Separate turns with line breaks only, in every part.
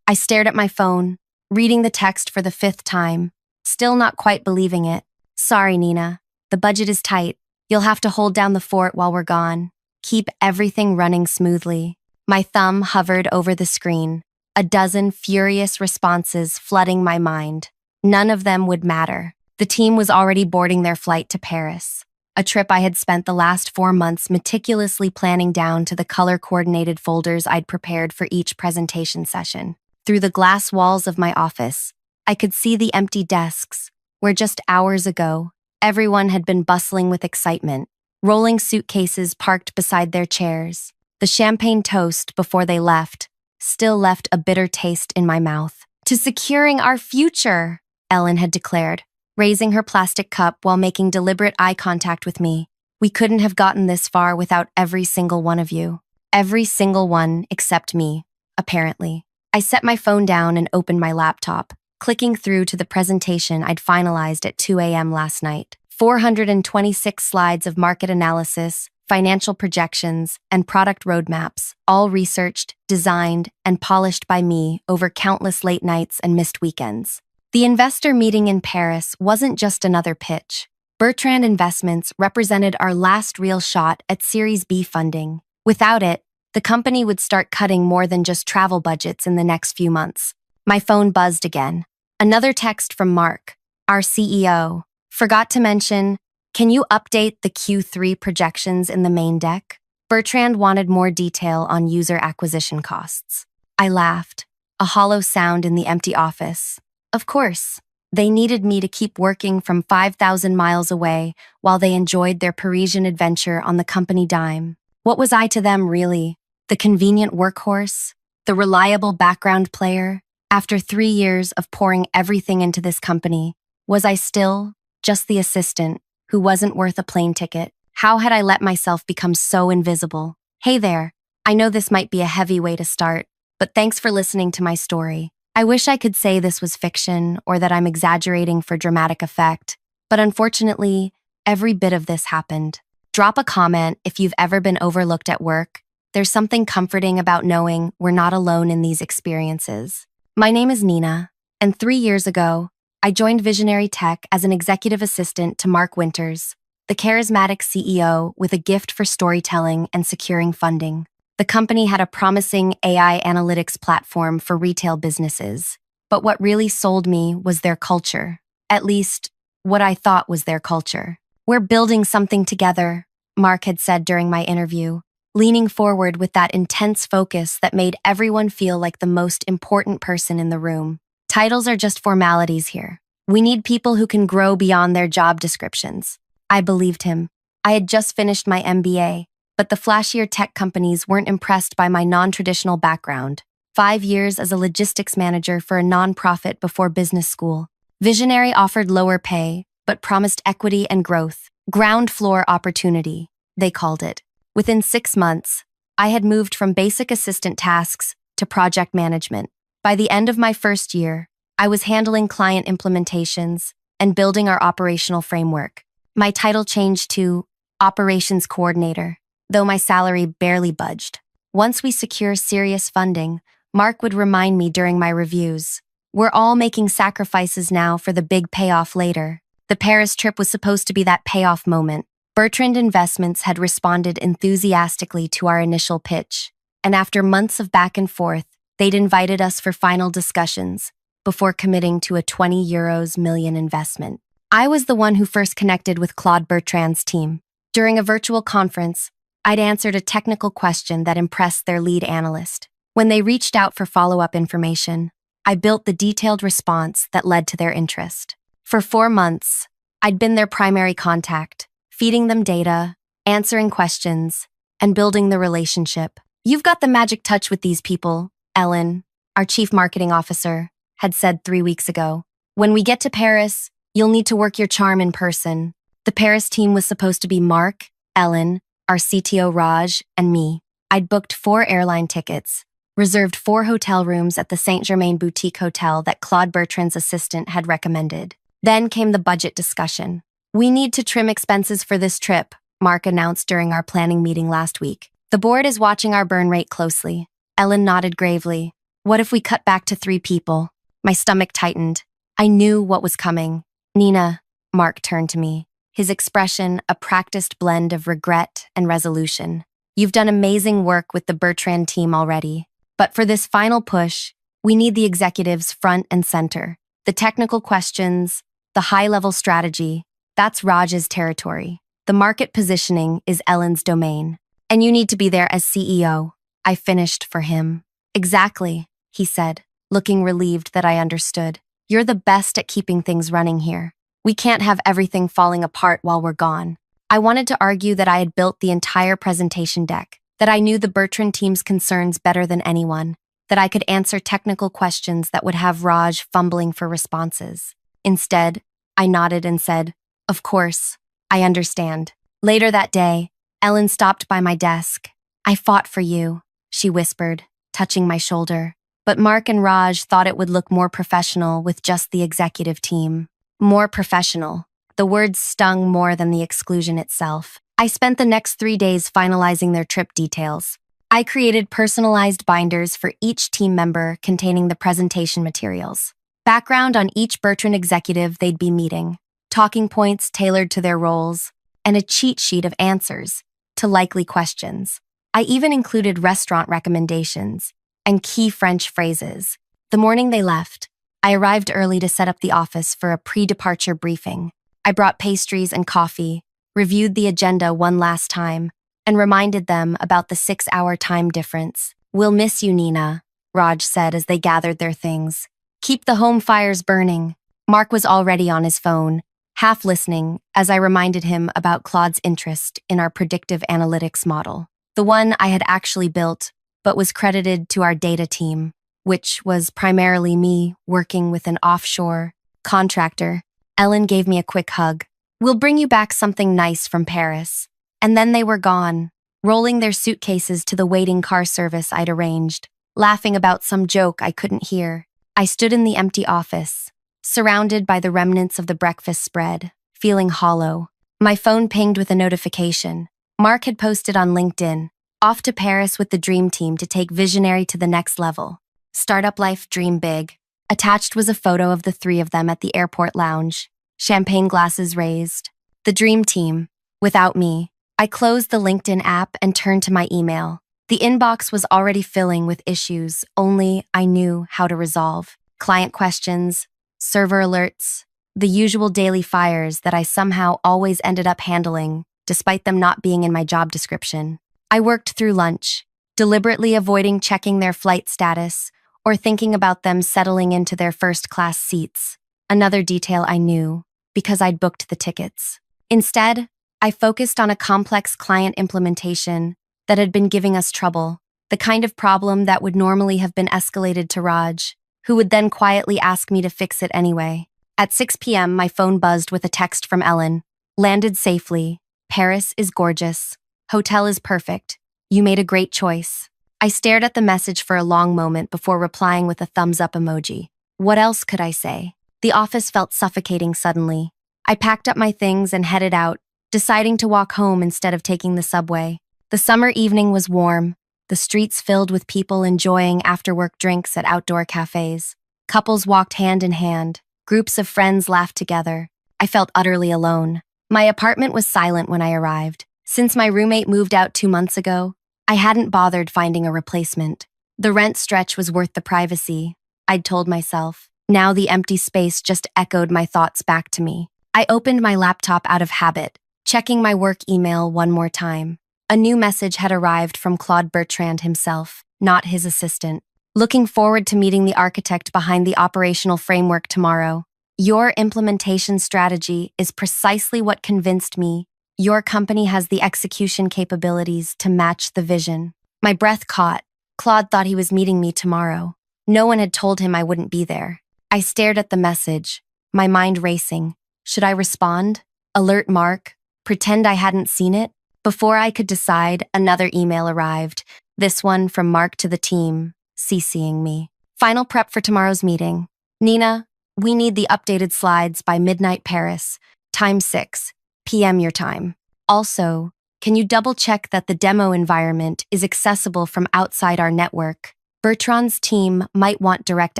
I stared at my phone, reading the text for the fifth time, still not quite believing it. Sorry, Nina. The budget is tight. You'll have to hold down the fort while we're gone. Keep everything running smoothly. My thumb hovered over the screen, a dozen furious responses flooding my mind. None of them would matter. The team was already boarding their flight to Paris, a trip I had spent the last 4 months meticulously planning down to the color-coordinated folders I'd prepared for each presentation session. Through the glass walls of my office, I could see the empty desks, where just hours ago, everyone had been bustling with excitement, rolling suitcases parked beside their chairs. The champagne toast before they left still left a bitter taste in my mouth. To securing our future, Ellen had declared, raising her plastic cup while making deliberate eye contact with me. We couldn't have gotten this far without every single one of you. Every single one except me, apparently. I set my phone down and opened my laptop, clicking through to the presentation I'd finalized at 2 a.m. last night. 426 slides of market analysis, financial projections, and product roadmaps, all researched, designed, and polished by me over countless late nights and missed weekends. The investor meeting in Paris wasn't just another pitch. Bertrand Investments represented our last real shot at Series B funding. Without it, the company would start cutting more than just travel budgets in the next few months. My phone buzzed again. Another text from Mark, our CEO. Forgot to mention, can you update the Q3 projections in the main deck? Bertrand wanted more detail on user acquisition costs. I laughed, a hollow sound in the empty office. Of course, they needed me to keep working from 5,000 miles away while they enjoyed their Parisian adventure on the company dime. What was I to them, really? The convenient workhorse? The reliable background player? After 3 years of pouring everything into this company, was I still just the assistant who wasn't worth a plane ticket? How had I let myself become so invisible? Hey there, I know this might be a heavy way to start, but thanks for listening to my story. I wish I could say this was fiction or that I'm exaggerating for dramatic effect, but unfortunately, every bit of this happened. Drop a comment if you've ever been overlooked at work. There's something comforting about knowing we're not alone in these experiences. My name is Nina, and 3 years ago, I joined Visionary Tech as an executive assistant to Mark Winters, the charismatic CEO with a gift for storytelling and securing funding. The company had a promising AI analytics platform for retail businesses, but what really sold me was their culture. At least, what I thought was their culture. We're building something together, Mark had said during my interview, leaning forward with that intense focus that made everyone feel like the most important person in the room. Titles are just formalities here. We need people who can grow beyond their job descriptions. I believed him. I had just finished my MBA, but the flashier tech companies weren't impressed by my non-traditional background. 5 years as a logistics manager for a nonprofit before business school. Visionary offered lower pay, but promised equity and growth. Ground floor opportunity, they called it. Within 6 months, I had moved from basic assistant tasks to project management. By the end of my first year, I was handling client implementations and building our operational framework. My title changed to Operations Coordinator, though my salary barely budged. Once we secure serious funding, Mark would remind me during my reviews. We're all making sacrifices now for the big payoff later. The Paris trip was supposed to be that payoff moment. Bertrand Investments had responded enthusiastically to our initial pitch, and after months of back and forth, they'd invited us for final discussions before committing to a €20 million investment. I was the one who first connected with Claude Bertrand's team. During a virtual conference, I'd answered a technical question that impressed their lead analyst. When they reached out for follow-up information, I built the detailed response that led to their interest. For 4 months, I'd been their primary contact, feeding them data, answering questions, and building the relationship. You've got the magic touch with these people, Ellen, our chief marketing officer, had said 3 weeks ago. When we get to Paris, you'll need to work your charm in person. The Paris team was supposed to be Mark, Ellen, our CTO Raj, and me. I'd booked 4 airline tickets, reserved 4 hotel rooms at the Saint-Germain boutique hotel that Claude Bertrand's assistant had recommended. Then came the budget discussion. We need to trim expenses for this trip, Mark announced during our planning meeting last week. The board is watching our burn rate closely. Ellen nodded gravely. What if we cut back to 3 people? My stomach tightened. I knew what was coming. Nina, Mark turned to me, his expression a practiced blend of regret and resolution. You've done amazing work with the Bertrand team already, but for this final push, we need the executives front and center. The technical questions, the high-level strategy, that's Raj's territory. The market positioning is Ellen's domain. And you need to be there as CEO. I finished for him. Exactly, he said, looking relieved that I understood. You're the best at keeping things running here. We can't have everything falling apart while we're gone. I wanted to argue that I had built the entire presentation deck, that I knew the Bertrand team's concerns better than anyone, that I could answer technical questions that would have Raj fumbling for responses. Instead, I nodded and said, "Of course, I understand." Later that day, Ellen stopped by my desk. "I fought for you," she whispered, touching my shoulder. But Mark and Raj thought it would look more professional with just the executive team. More professional. The words stung more than the exclusion itself. I spent the next 3 days finalizing their trip details. I created personalized binders for each team member containing the presentation materials. Background on each Bertrand executive they'd be meeting, talking points tailored to their roles, and a cheat sheet of answers to likely questions. I even included restaurant recommendations and key French phrases. The morning they left, I arrived early to set up the office for a pre-departure briefing. I brought pastries and coffee, reviewed the agenda one last time, and reminded them about the 6-hour time difference. "We'll miss you, Nina," Raj said as they gathered their things. "Keep the home fires burning." Mark was already on his phone, half listening as I reminded him about Claude's interest in our predictive analytics model, the one I had actually built but was credited to our data team, which was primarily me working with an offshore contractor. Ellen gave me a quick hug. "We'll bring you back something nice from Paris." And then they were gone, rolling their suitcases to the waiting car service I'd arranged, laughing about some joke I couldn't hear. I stood in the empty office, surrounded by the remnants of the breakfast spread, feeling hollow. My phone pinged with a notification. Mark had posted on LinkedIn, "Off to Paris with the Dream Team to take Visionary to the next level. Startup life, dream big." Attached was a photo of the 3 of them at the airport lounge, champagne glasses raised. The Dream Team, without me. I closed the LinkedIn app and turned to my email. The inbox was already filling with issues only I knew how to resolve. Client questions, server alerts, the usual daily fires that I somehow always ended up handling, despite them not being in my job description. I worked through lunch, deliberately avoiding checking their flight status or thinking about them settling into their first-class seats, another detail I knew because I'd booked the tickets. Instead, I focused on a complex client implementation that had been giving us trouble, the kind of problem that would normally have been escalated to Raj, who would then quietly ask me to fix it anyway. At 6 p.m., my phone buzzed with a text from Ellen. "Landed safely. Paris is gorgeous. Hotel is perfect. You made a great choice." I stared at the message for a long moment before replying with a thumbs-up emoji. What else could I say? The office felt suffocating suddenly. I packed up my things and headed out, deciding to walk home instead of taking the subway. The summer evening was warm, the streets filled with people enjoying after-work drinks at outdoor cafes. Couples walked hand in hand, groups of friends laughed together. I felt utterly alone. My apartment was silent when I arrived. Since my roommate moved out 2 months ago, I hadn't bothered finding a replacement. The rent stretch was worth the privacy, I'd told myself. Now the empty space just echoed my thoughts back to me. I opened my laptop out of habit, checking my work email one more time. A new message had arrived from Claude Bertrand himself, not his assistant. "Looking forward to meeting the architect behind the operational framework tomorrow. Your implementation strategy is precisely what convinced me your company has the execution capabilities to match the vision." My breath caught. Claude thought he was meeting me tomorrow. No one had told him I wouldn't be there. I stared at the message, my mind racing. Should I respond? Alert Mark? Pretend I hadn't seen it? Before I could decide, another email arrived, this one from Mark to the team, CCing me. "Final prep for tomorrow's meeting. Nina, we need the updated slides by midnight Paris, time 6 p.m. your time. Also, can you double-check that the demo environment is accessible from outside our network? Bertrand's team might want direct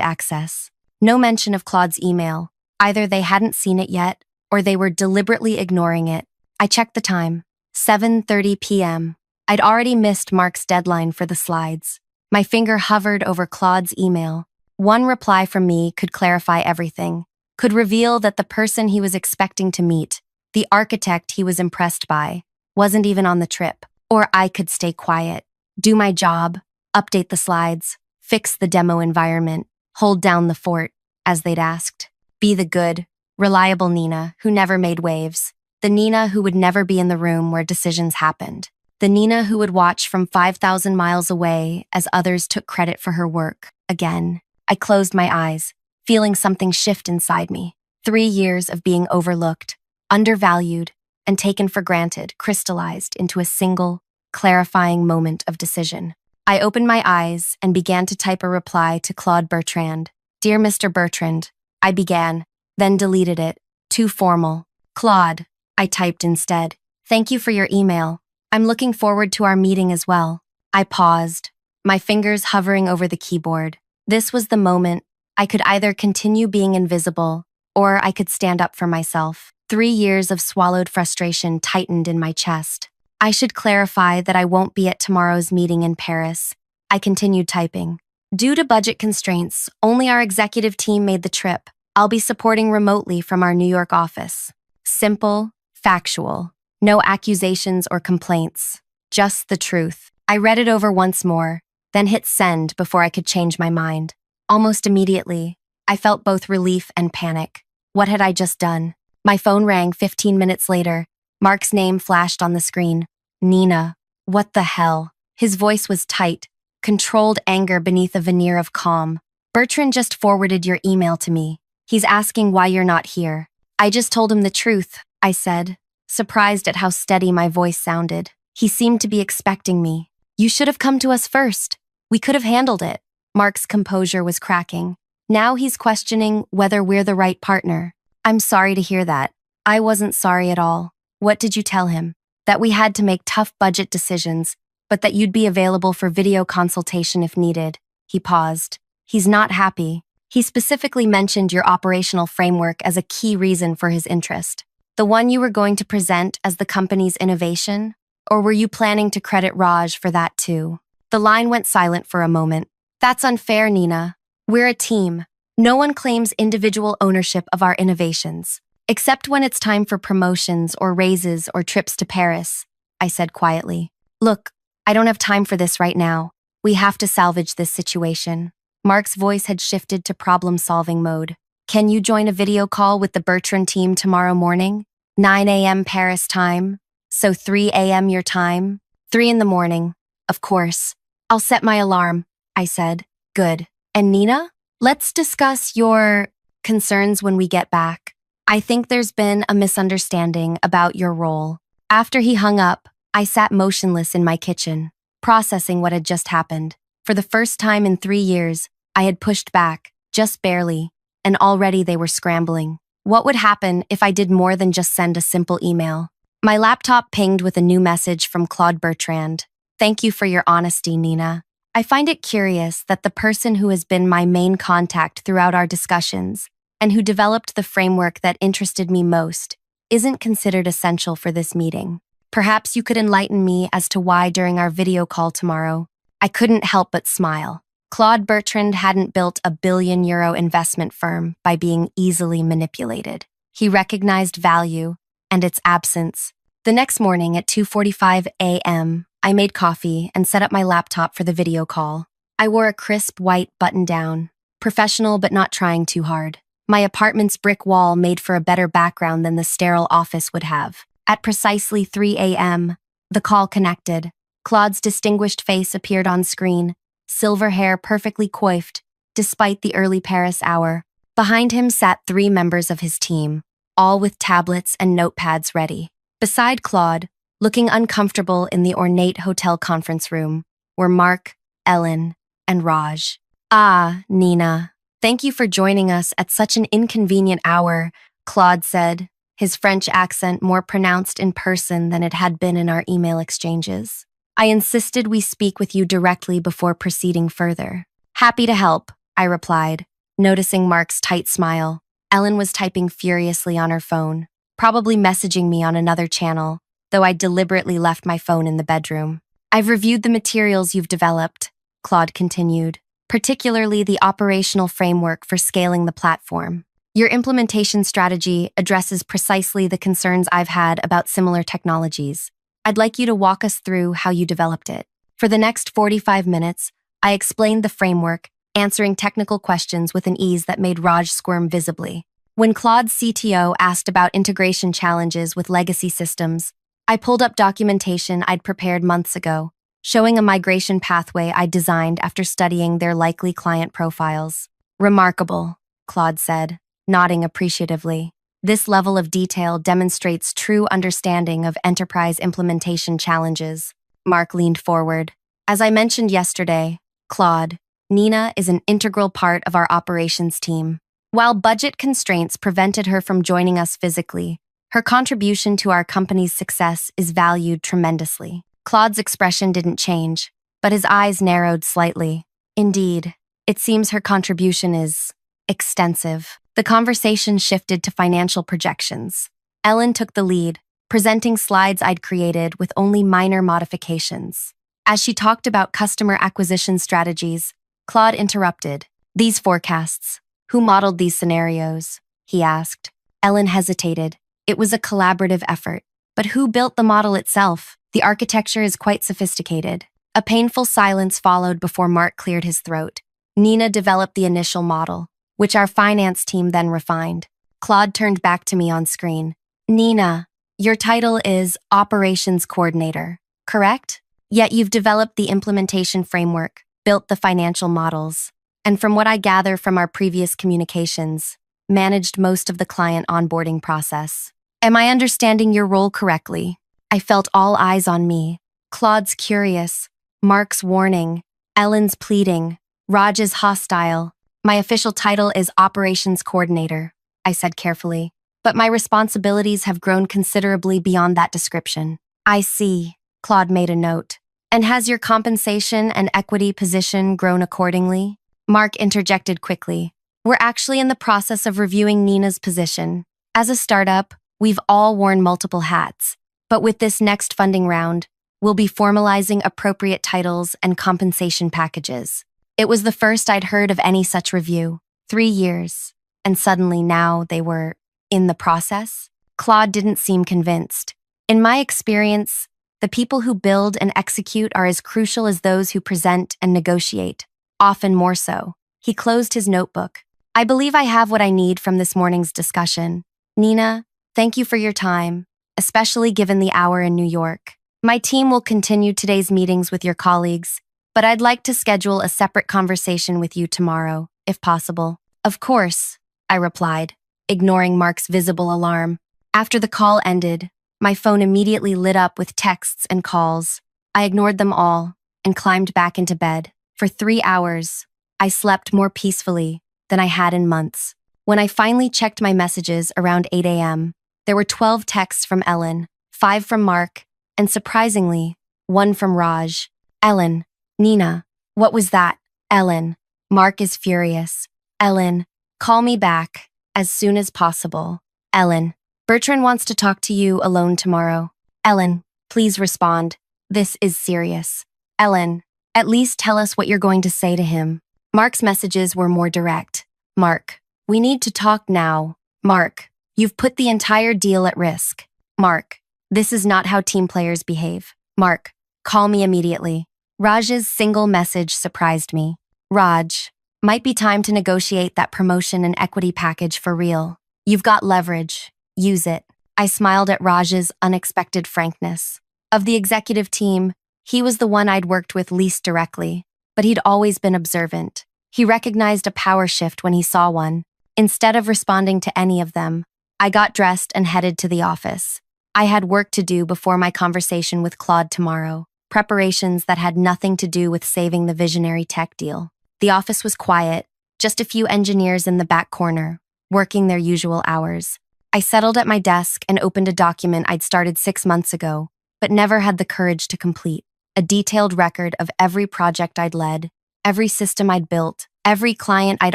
access. No mention of Claude's email. Either they hadn't seen it yet, or they were deliberately ignoring it. I checked the time. 7:30 p.m. I'd already missed Mark's deadline for the slides. My finger hovered over Claude's email. One reply from me could clarify everything, could reveal that the person he was expecting to meet, the architect he was impressed by, wasn't even on the trip. Or I could stay quiet, do my job, update the slides, fix the demo environment, hold down the fort, as they'd asked. Be the good, reliable Nina who never made waves. The Nina who would never be in the room where decisions happened. The Nina who would watch from 5,000 miles away as others took credit for her work. Again, I closed my eyes, feeling something shift inside me. 3 years of being overlooked, undervalued, and taken for granted crystallized into a single, clarifying moment of decision. I opened my eyes and began to type a reply to Claude Bertrand. Dear Mr. Bertrand, I began, then deleted it. Too formal. Claude, I typed instead. Thank you for your email. I'm looking forward to our meeting as well. I paused, my fingers hovering over the keyboard. This was the moment. I could either continue being invisible, or I could stand up for myself. 3 years of swallowed frustration tightened in my chest. I should clarify that I won't be at tomorrow's meeting in Paris. I continued typing. Due to budget constraints, only our executive team made the trip. I'll be supporting remotely from our New York office. Simple, factual. No accusations or complaints. Just the truth. I read it over once more, then hit send before I could change my mind. Almost immediately, I felt both relief and panic. What had I just done? My phone rang 15 minutes later. Mark's name flashed on the screen. Nina. What the hell? His voice was tight, controlled anger beneath a veneer of calm. Bertrand just forwarded your email to me. He's asking why you're not here. I just told him the truth, I said, surprised at how steady my voice sounded. He seemed to be expecting me. You should have come to us first. We could have handled it. Mark's composure was cracking. Now he's questioning whether we're the right partner. I'm sorry to hear that. I wasn't sorry at all. What did you tell him? That we had to make tough budget decisions, but that you'd be available for video consultation if needed. He paused. He's not happy. He specifically mentioned your operational framework as a key reason for his interest. The one you were going to present as the company's innovation? Or were you planning to credit Raj for that too? The line went silent for a moment. That's unfair, Nina. We're a team. No one claims individual ownership of our innovations, except when it's time for promotions or raises or trips to Paris, I said quietly. Look, I don't have time for this right now. We have to salvage this situation. Mark's voice had shifted to problem-solving mode. Can you join a video call with the Bertrand team tomorrow morning? 9 a.m. Paris time. So 3 a.m. your time? 3 in the morning. Of course. I'll set my alarm, I said. Good. And Nina? Let's discuss your concerns when we get back. I think there's been a misunderstanding about your role. After he hung up, I sat motionless in my kitchen, processing what had just happened. For the first time in 3 years, I had pushed back, just barely, and already they were scrambling. What would happen if I did more than just send a simple email? My laptop pinged with a new message from Claude Bertrand. Thank you for your honesty, Nina. I find it curious that the person who has been my main contact throughout our discussions and who developed the framework that interested me most isn't considered essential for this meeting. Perhaps you could enlighten me as to why during our video call tomorrow. I couldn't help but smile. Claude Bertrand hadn't built a billion-euro investment firm by being easily manipulated. He recognized value and its absence. The next morning at 2:45 a.m., I made coffee and set up my laptop for the video call. I wore a crisp white button-down, professional but not trying too hard. My apartment's brick wall made for a better background than the sterile office would have. At precisely 3 a.m., the call connected. Claude's distinguished face appeared on screen, silver hair perfectly coiffed, despite the early Paris hour. Behind him sat 3 members of his team, all with tablets and notepads ready. Beside Claude, looking uncomfortable in the ornate hotel conference room, were Mark, Ellen, and Raj. Ah, Nina. Thank you for joining us at such an inconvenient hour, Claude said, his French accent more pronounced in person than it had been in our email exchanges. I insisted we speak with you directly before proceeding further. Happy to help, I replied, noticing Mark's tight smile. Ellen was typing furiously on her phone, probably messaging me on another channel, though I deliberately left my phone in the bedroom. I've reviewed the materials you've developed, Claude continued, particularly the operational framework for scaling the platform. Your implementation strategy addresses precisely the concerns I've had about similar technologies. I'd like you to walk us through how you developed it. For the next 45 minutes, I explained the framework, answering technical questions with an ease that made Raj squirm visibly. When Claude's CTO asked about integration challenges with legacy systems, I pulled up documentation I'd prepared months ago, showing a migration pathway I designed after studying their likely client profiles. Remarkable, Claude said, nodding appreciatively. This level of detail demonstrates true understanding of enterprise implementation challenges. Mark leaned forward. As I mentioned yesterday, Claude, Nina is an integral part of our operations team. While budget constraints prevented her from joining us physically, her contribution to our company's success is valued tremendously. Claude's expression didn't change, but his eyes narrowed slightly. Indeed, it seems her contribution is extensive. The conversation shifted to financial projections. Ellen took the lead, presenting slides I'd created with only minor modifications. As she talked about customer acquisition strategies, Claude interrupted. These forecasts, who modeled these scenarios? He asked. Ellen hesitated. It was a collaborative effort. But who built the model itself? The architecture is quite sophisticated. A painful silence followed before Mark cleared his throat. Nina developed the initial model, which our finance team then refined. Claude turned back to me on screen. Nina, your title is Operations Coordinator, correct? Yet you've developed the implementation framework, built the financial models, and from what I gather from our previous communications, managed most of the client onboarding process. Am I understanding your role correctly? I felt all eyes on me. Claude's curious, Mark's warning, Ellen's pleading, Raj's hostile. My official title is Operations Coordinator, I said carefully, but my responsibilities have grown considerably beyond that description. I see, Claude made a note. And has your compensation and equity position grown accordingly? Mark interjected quickly. We're actually in the process of reviewing Nina's position. As a startup, we've all worn multiple hats, but with this next funding round, we'll be formalizing appropriate titles and compensation packages. It was the first I'd heard of any such review. 3 years, and suddenly now they were in the process? Claude didn't seem convinced. In my experience, the people who build and execute are as crucial as those who present and negotiate, often more so. He closed his notebook. I believe I have what I need from this morning's discussion. Nina, thank you for your time, especially given the hour in New York. My team will continue today's meetings with your colleagues, but I'd like to schedule a separate conversation with you tomorrow, if possible. Of course, I replied, ignoring Mark's visible alarm. After the call ended, my phone immediately lit up with texts and calls. I ignored them all and climbed back into bed. For 3 hours, I slept more peacefully than I had in months. When I finally checked my messages around 8 a.m., there were 12 texts from Ellen, 5 from Mark, and surprisingly, 1 from Raj. Ellen, Nina, what was that? Ellen, Mark is furious. Ellen, call me back as soon as possible. Ellen, Bertrand wants to talk to you alone tomorrow. Ellen, please respond. This is serious. Ellen, at least tell us what you're going to say to him. Mark's messages were more direct. Mark, we need to talk now. Mark, you've put the entire deal at risk. Mark, this is not how team players behave. Mark, call me immediately. Raj's single message surprised me. Raj, might be time to negotiate that promotion and equity package for real. You've got leverage. Use it. I smiled at Raj's unexpected frankness. Of the executive team, he was the one I'd worked with least directly, but he'd always been observant. He recognized a power shift when he saw one. Instead of responding to any of them, I got dressed and headed to the office. I had work to do before my conversation with Claude tomorrow, preparations that had nothing to do with saving the visionary tech deal. The office was quiet, just a few engineers in the back corner, working their usual hours. I settled at my desk and opened a document I'd started 6 months ago, but never had the courage to complete. A detailed record of every project I'd led, every system I'd built, every client I'd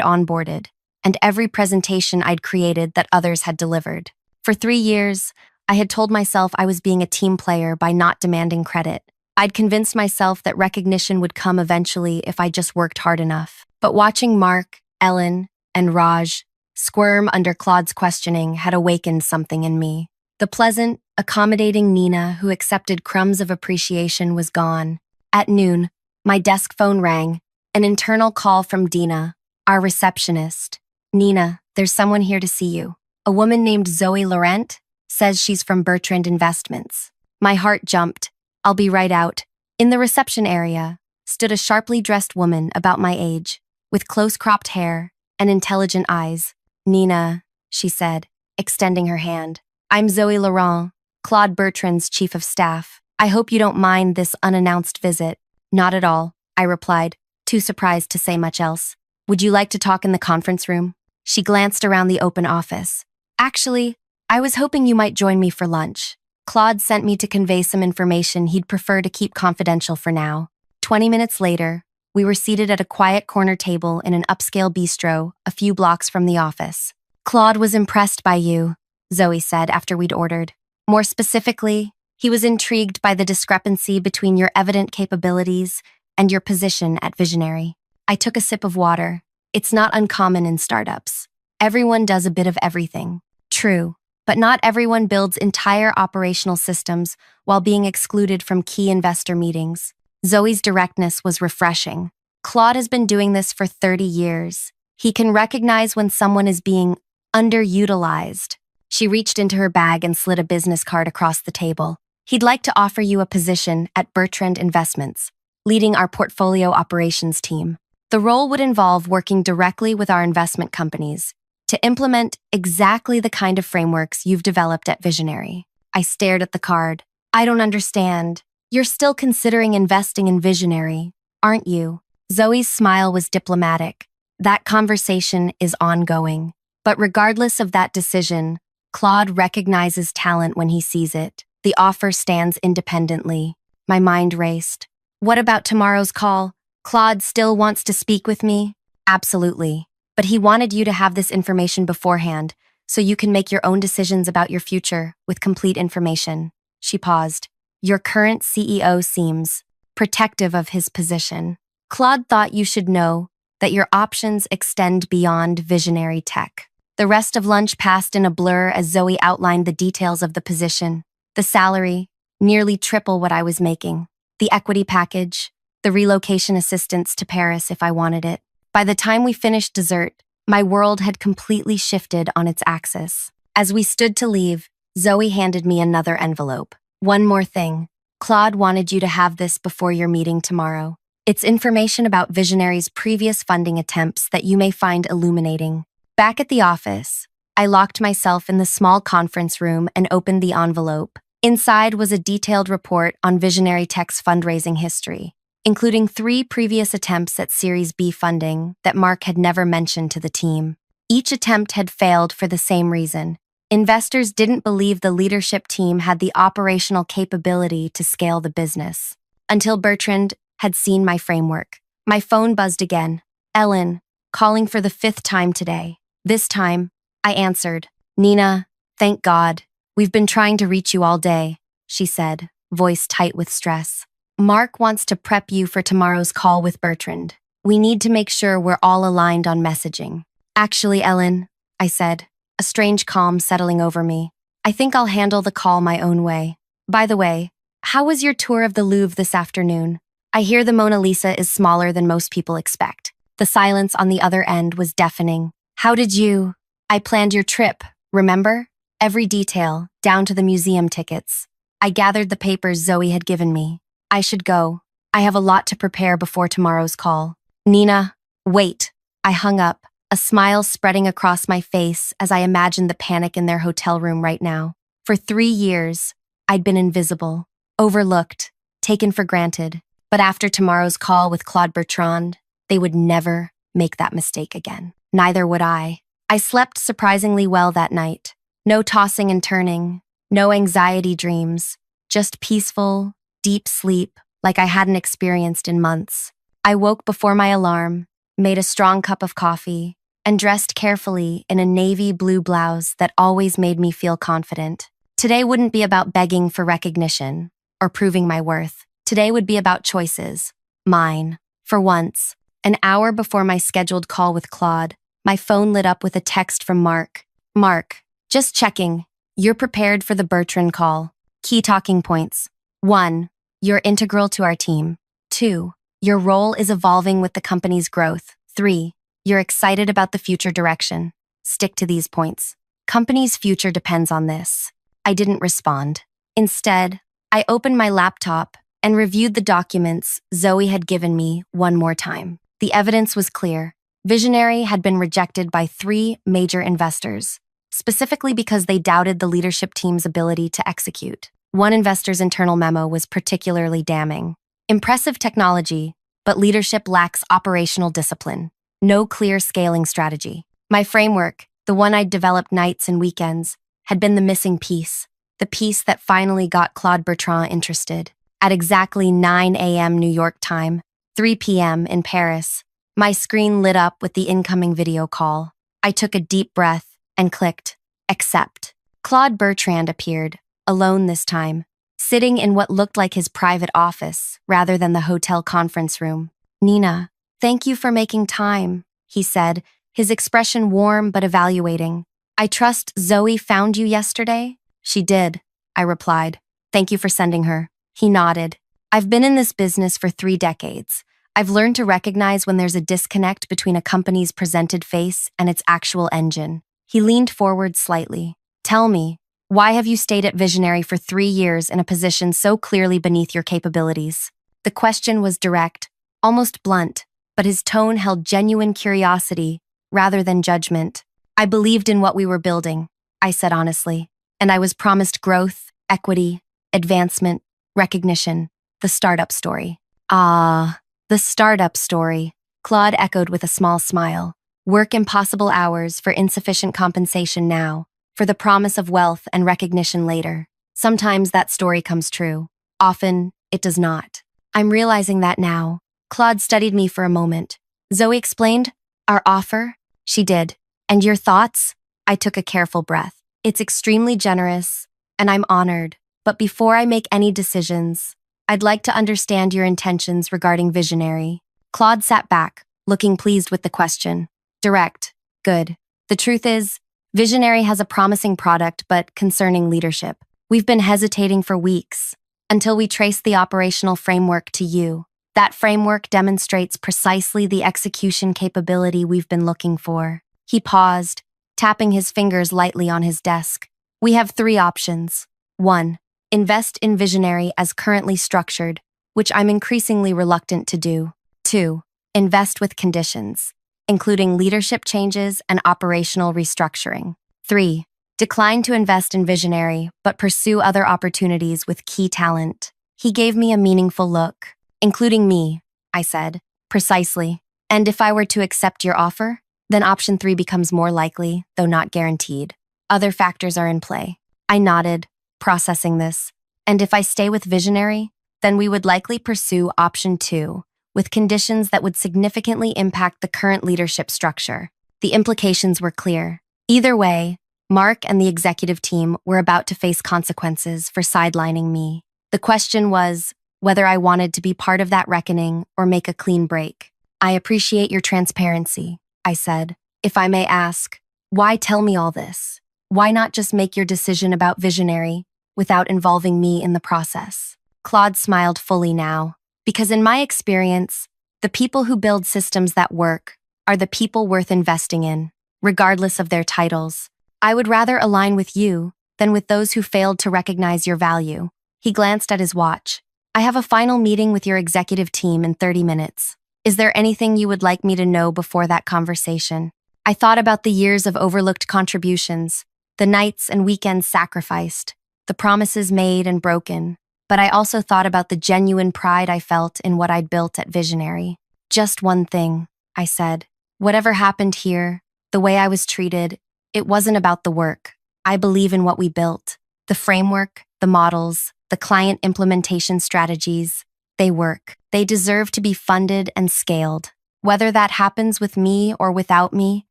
onboarded, and every presentation I'd created that others had delivered. For 3 years, I had told myself I was being a team player by not demanding credit. I'd convinced myself that recognition would come eventually if I just worked hard enough. But watching Mark, Ellen, and Raj squirm under Claude's questioning had awakened something in me. The pleasant, accommodating Nina who accepted crumbs of appreciation was gone. At noon, my desk phone rang, an internal call from Dina, our receptionist. "Nina, there's someone here to see you. A woman named Zoe Laurent says she's from Bertrand Investments." My heart jumped. "I'll be right out." In the reception area stood a sharply dressed woman about my age, with close-cropped hair and intelligent eyes. "Nina," she said, extending her hand. "I'm Zoe Laurent, Claude Bertrand's chief of staff. I hope you don't mind this unannounced visit." "Not at all," I replied, too surprised to say much else. "Would you like to talk in the conference room?" She glanced around the open office. "Actually, I was hoping you might join me for lunch. Claude sent me to convey some information he'd prefer to keep confidential for now." 20 minutes later, we were seated at a quiet corner table in an upscale bistro a few blocks from the office. "Claude was impressed by you," Zoe said after we'd ordered. "More specifically, he was intrigued by the discrepancy between your evident capabilities and your position at Visionary." I took a sip of water. It's not uncommon in startups. Everyone does a bit of everything. True, but not everyone builds entire operational systems while being excluded from key investor meetings. Zoe's directness was refreshing. "Claude has been doing this for 30 years. He can recognize when someone is being underutilized." She reached into her bag and slid a business card across the table. "He'd like to offer you a position at Bertrand Investments, leading our portfolio operations team. The role would involve working directly with our investment companies to implement exactly the kind of frameworks you've developed at Visionary." I stared at the card. "I don't understand. You're still considering investing in Visionary, aren't you?" Zoe's smile was diplomatic. "That conversation is ongoing. But regardless of that decision, Claude recognizes talent when he sees it. The offer stands independently." My mind raced. "What about tomorrow's call? Claude still wants to speak with me?" "Absolutely. But he wanted you to have this information beforehand, so you can make your own decisions about your future with complete information." She paused. "Your current CEO seems protective of his position. Claude thought you should know that your options extend beyond Visionary tech." The rest of lunch passed in a blur as Zoe outlined the details of the position. The salary, nearly triple what I was making. The equity package, the relocation assistance to Paris if I wanted it. By the time we finished dessert, my world had completely shifted on its axis. As we stood to leave, Zoe handed me another envelope. "One more thing. Claude wanted you to have this before your meeting tomorrow. It's information about Visionary's previous funding attempts that you may find illuminating." Back at the office, I locked myself in the small conference room and opened the envelope. Inside was a detailed report on Visionary Tech's fundraising history, including 3 previous attempts at Series B funding that Mark had never mentioned to the team. Each attempt had failed for the same reason. Investors didn't believe the leadership team had the operational capability to scale the business. Until Bertrand had seen my framework. My phone buzzed again. "Ellen, calling for the 5th time today." This time, I answered. "Nina, thank God. We've been trying to reach you all day," she said, voice tight with stress. "Mark wants to prep you for tomorrow's call with Bertrand. We need to make sure we're all aligned on messaging." "Actually, Ellen," I said, a strange calm settling over me. "I think I'll handle the call my own way. By the way, how was your tour of the Louvre this afternoon? I hear the Mona Lisa is smaller than most people expect." The silence on the other end was deafening. "How did you—" "I planned your trip, remember? Every detail, down to the museum tickets." I gathered the papers Zoe had given me. "I should go. I have a lot to prepare before tomorrow's call." "Nina, wait." I hung up, a smile spreading across my face as I imagined the panic in their hotel room right now. For 3 years, I'd been invisible, overlooked, taken for granted. But after tomorrow's call with Claude Bertrand, they would never make that mistake again. Neither would I. I slept surprisingly well that night. No tossing and turning, no anxiety dreams, just peaceful, deep sleep like I hadn't experienced in months. I woke before my alarm, made a strong cup of coffee, and dressed carefully in a navy blue blouse that always made me feel confident. Today wouldn't be about begging for recognition or proving my worth. Today would be about choices. Mine. For once, an hour before my scheduled call with Claude, my phone lit up with a text from Mark. Mark, just checking. You're prepared for the Bertrand call. Key talking points. 1. You're integral to our team. 2. Your role is evolving with the company's growth. 3. You're excited about the future direction. Stick to these points. Company's future depends on this. I didn't respond. Instead, I opened my laptop and reviewed the documents Zoe had given me one more time. The evidence was clear. Visionary had been rejected by 3 major investors, specifically because they doubted the leadership team's ability to execute. One investor's internal memo was particularly damning. Impressive technology, but leadership lacks operational discipline. No clear scaling strategy. My framework, the one I'd developed nights and weekends, had been the missing piece. The piece that finally got Claude Bertrand interested. At exactly 9 a.m. New York time, 3 p.m. in Paris, my screen lit up with the incoming video call. I took a deep breath and clicked accept. Claude Bertrand appeared, alone this time, sitting in what looked like his private office rather than the hotel conference room. Nina, thank you for making time, he said, his expression warm but evaluating. I trust Zoe found you yesterday? She did, I replied. Thank you for sending her. He nodded. I've been in this business for 3 decades. I've learned to recognize when there's a disconnect between a company's presented face and its actual engine. He leaned forward slightly. Tell me, why have you stayed at Visionary for 3 years in a position so clearly beneath your capabilities? The question was direct, almost blunt, but his tone held genuine curiosity rather than judgment. I believed in what we were building, I said honestly, and I was promised growth, equity, advancement, recognition, the startup story. Ah, the startup story, Claude echoed with a small smile. Work impossible hours for insufficient compensation now, for the promise of wealth and recognition later. Sometimes that story comes true. Often, it does not. I'm realizing that now. Claude studied me for a moment. Zoe explained, our offer? She did. And your thoughts? I took a careful breath. It's extremely generous, and I'm honored. But before I make any decisions, I'd like to understand your intentions regarding Visionary. Claude sat back, looking pleased with the question. Direct. Good. The truth is, Visionary has a promising product, but concerning leadership. We've been hesitating for weeks, until we trace the operational framework to you. That framework demonstrates precisely the execution capability we've been looking for. He paused, tapping his fingers lightly on his desk. We have 3 options. 1. Invest in Visionary as currently structured, which I'm increasingly reluctant to do. 2. Invest with conditions, including leadership changes and operational restructuring. 3. Decline to invest in Visionary, but pursue other opportunities with key talent. He gave me a meaningful look. Including me, I said. Precisely. And if I were to accept your offer, then option 3 becomes more likely, though not guaranteed. Other factors are in play. I nodded, processing this. And if I stay with Visionary, then we would likely pursue option 2, with conditions that would significantly impact the current leadership structure. The implications were clear. Either way, Mark and the executive team were about to face consequences for sidelining me. The question was whether I wanted to be part of that reckoning or make a clean break. I appreciate your transparency, I said. If I may ask, why tell me all this? Why not just make your decision about Visionary without involving me in the process? Claude smiled fully now. Because in my experience, the people who build systems that work are the people worth investing in, regardless of their titles. I would rather align with you than with those who failed to recognize your value. He glanced at his watch. I have a final meeting with your executive team in 30 minutes. Is there anything you would like me to know before that conversation? I thought about the years of overlooked contributions, the nights and weekends sacrificed, the promises made and broken, but I also thought about the genuine pride I felt in what I'd built at Visionary. Just one thing, I said. Whatever happened here, the way I was treated, it wasn't about the work. I believe in what we built. The framework, the models, the client implementation strategies, they work. They deserve to be funded and scaled. Whether that happens with me or without me,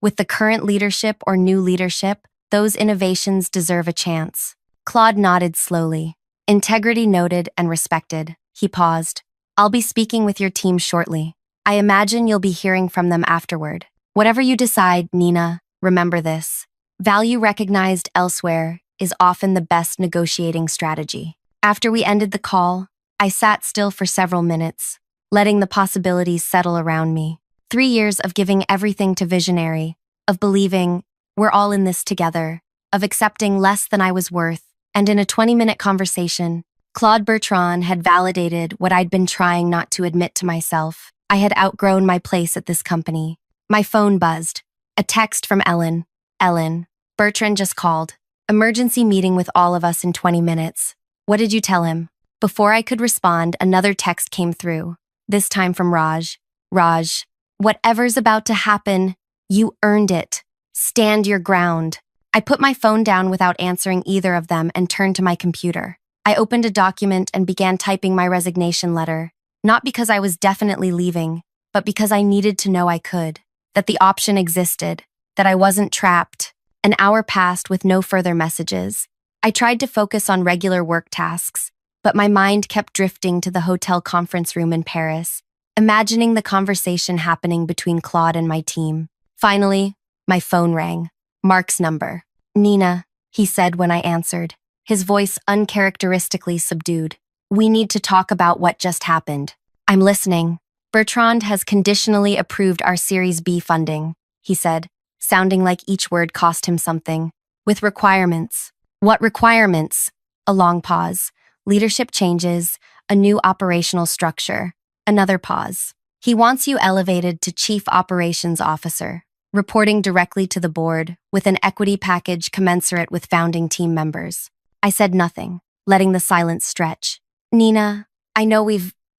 with the current leadership or new leadership, those innovations deserve a chance. Claude nodded slowly. Integrity noted and respected. He paused. I'll be speaking with your team shortly. I imagine you'll be hearing from them afterward. Whatever you decide, Nina, remember this. Value recognized elsewhere is often the best negotiating strategy. After we ended the call, I sat still for several minutes, letting the possibilities settle around me. 3 years of giving everything to Visionary, of believing we're all in this together, of accepting less than I was worth, and in a 20-minute conversation, Claude Bertrand had validated what I'd been trying not to admit to myself. I had outgrown my place at this company. My phone buzzed. A text from Ellen. Ellen, Bertrand just called. Emergency meeting with all of us in 20 minutes. What did you tell him? Before I could respond, another text came through, this time from Raj. Raj, whatever's about to happen, you earned it. Stand your ground. I put my phone down without answering either of them and turned to my computer. I opened a document and began typing my resignation letter, not because I was definitely leaving, but because I needed to know I could, that the option existed, that I wasn't trapped. An hour passed with no further messages. I tried to focus on regular work tasks, but my mind kept drifting to the hotel conference room in Paris, imagining the conversation happening between Claude and my team. Finally, my phone rang. Mark's number. Nina, he said when I answered, his voice uncharacteristically subdued. We need to talk about what just happened. I'm listening. Bertrand has conditionally approved our Series B funding, he said, sounding like each word cost him something. With requirements. What requirements? A long pause. Leadership changes, a new operational structure. Another pause. He wants you elevated to Chief Operations Officer, reporting directly to the board, with an equity package commensurate with founding team members. I said nothing, letting the silence stretch. Nina, I know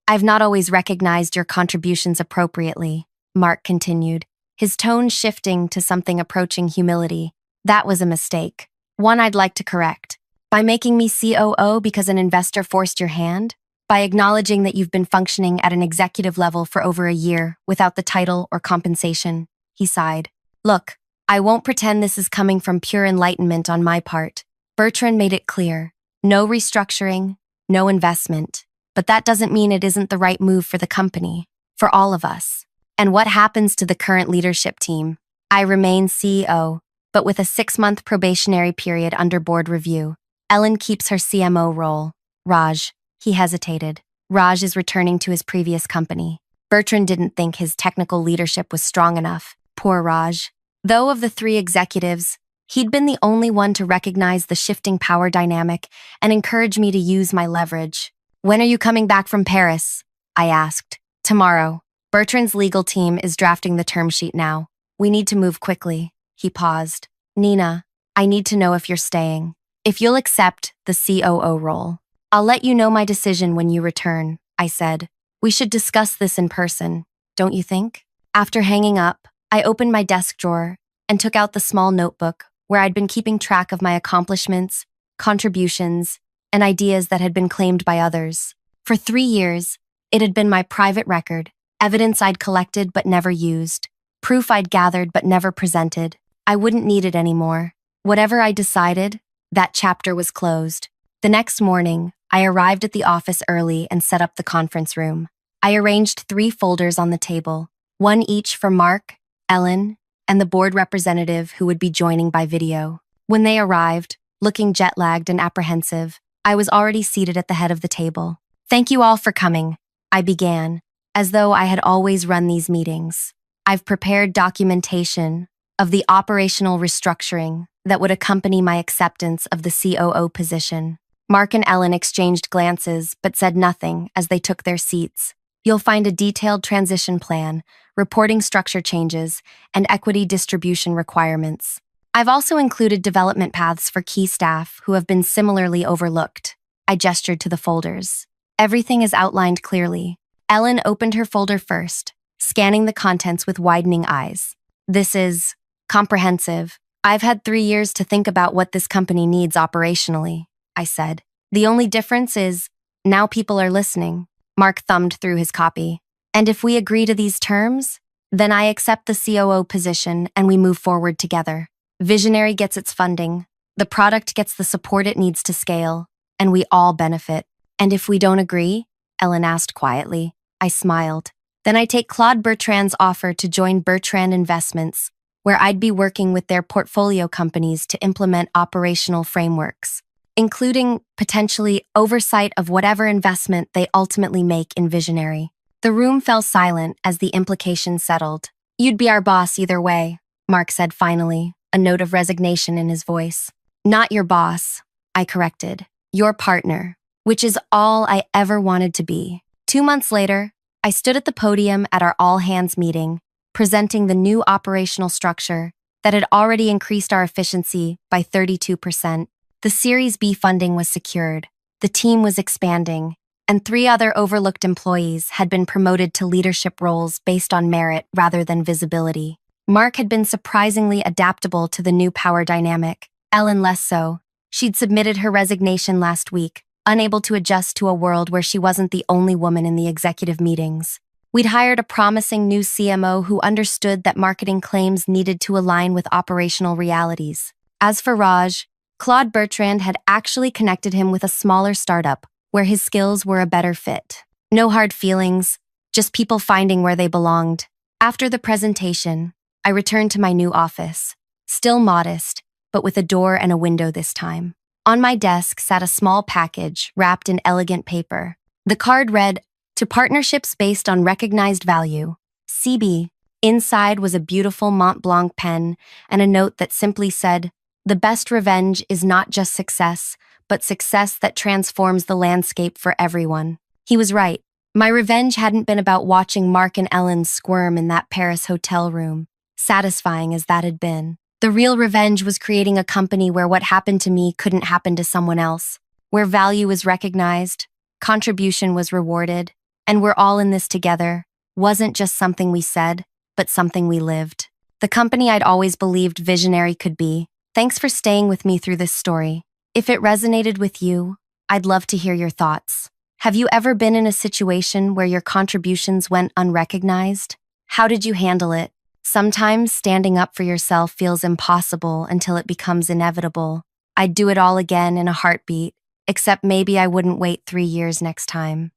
I've not always recognized your contributions appropriately, Mark continued, his tone shifting to something approaching humility. That was a mistake. One I'd like to correct. By making me COO because an investor forced your hand? By acknowledging that you've been functioning at an executive level for over a year without the title or compensation? He sighed. Look, I won't pretend this is coming from pure enlightenment on my part. Bertrand made it clear. No restructuring, no investment. But that doesn't mean it isn't the right move for the company, for all of us. And what happens to the current leadership team? I remain CEO, but with a 6-month probationary period under board review. Ellen keeps her CMO role. Raj, he hesitated. Raj is returning to his previous company. Bertrand didn't think his technical leadership was strong enough. Poor Raj. Though of the 3 executives, he'd been the only one to recognize the shifting power dynamic and encourage me to use my leverage. When are you coming back from Paris? I asked. Tomorrow. Bertrand's legal team is drafting the term sheet now. We need to move quickly. He paused. Nina, I need to know if you're staying. If you'll accept the COO role. I'll let you know my decision when you return, I said. We should discuss this in person, don't you think? After hanging up, I opened my desk drawer and took out the small notebook where I'd been keeping track of my accomplishments, contributions, and ideas that had been claimed by others. For 3 years, it had been my private record, evidence I'd collected but never used, proof I'd gathered but never presented. I wouldn't need it anymore. Whatever I decided, that chapter was closed. The next morning, I arrived at the office early and set up the conference room. I arranged 3 folders on the table, one each for Mark, Ellen, and the board representative who would be joining by video. When they arrived, looking jet-lagged and apprehensive, I was already seated at the head of the table. Thank you all for coming, I began, as though I had always run these meetings. I've prepared documentation of the operational restructuring that would accompany my acceptance of the COO position. Mark and Ellen exchanged glances but said nothing as they took their seats. You'll find a detailed transition plan, reporting structure changes, and equity distribution requirements. I've also included development paths for key staff who have been similarly overlooked. I gestured to the folders. Everything is outlined clearly. Ellen opened her folder first, scanning the contents with widening eyes. This is comprehensive. I've had 3 years to think about what this company needs operationally, I said. The only difference is now people are listening. Mark thumbed through his copy. And if we agree to these terms, then I accept the COO position and we move forward together. Visionary gets its funding, the product gets the support it needs to scale, and we all benefit. And if we don't agree? Ellen asked quietly. I smiled. Then I take Claude Bertrand's offer to join Bertrand Investments, where I'd be working with their portfolio companies to implement operational frameworks, including potentially oversight of whatever investment they ultimately make in Visionary. The room fell silent as the implication settled. You'd be our boss either way, Mark said finally, a note of resignation in his voice. Not your boss, I corrected. Your partner, which is all I ever wanted to be. 2 months later, I stood at the podium at our all-hands meeting, presenting the new operational structure that had already increased our efficiency by 32%. The Series B funding was secured, the team was expanding, and 3 other overlooked employees had been promoted to leadership roles based on merit rather than visibility. Mark had been surprisingly adaptable to the new power dynamic, Ellen less so. She'd submitted her resignation last week, unable to adjust to a world where she wasn't the only woman in the executive meetings. We'd hired a promising new CMO who understood that marketing claims needed to align with operational realities. As for Raj, Claude Bertrand had actually connected him with a smaller startup where his skills were a better fit. No hard feelings, just people finding where they belonged. After the presentation, I returned to my new office, still modest, but with a door and a window this time. On my desk sat a small package wrapped in elegant paper. The card read, "To partnerships based on recognized value, CB." Inside was a beautiful Mont Blanc pen and a note that simply said, "The best revenge is not just success, but success that transforms the landscape for everyone." He was right. My revenge hadn't been about watching Mark and Ellen squirm in that Paris hotel room, satisfying as that had been. The real revenge was creating a company where what happened to me couldn't happen to someone else, where value was recognized, contribution was rewarded, and we're all in this together wasn't just something we said, but something we lived. The company I'd always believed Visionary could be. Thanks for staying with me through this story. If it resonated with you, I'd love to hear your thoughts. Have you ever been in a situation where your contributions went unrecognized? How did you handle it? Sometimes standing up for yourself feels impossible until it becomes inevitable. I'd do it all again in a heartbeat, except maybe I wouldn't wait 3 years next time.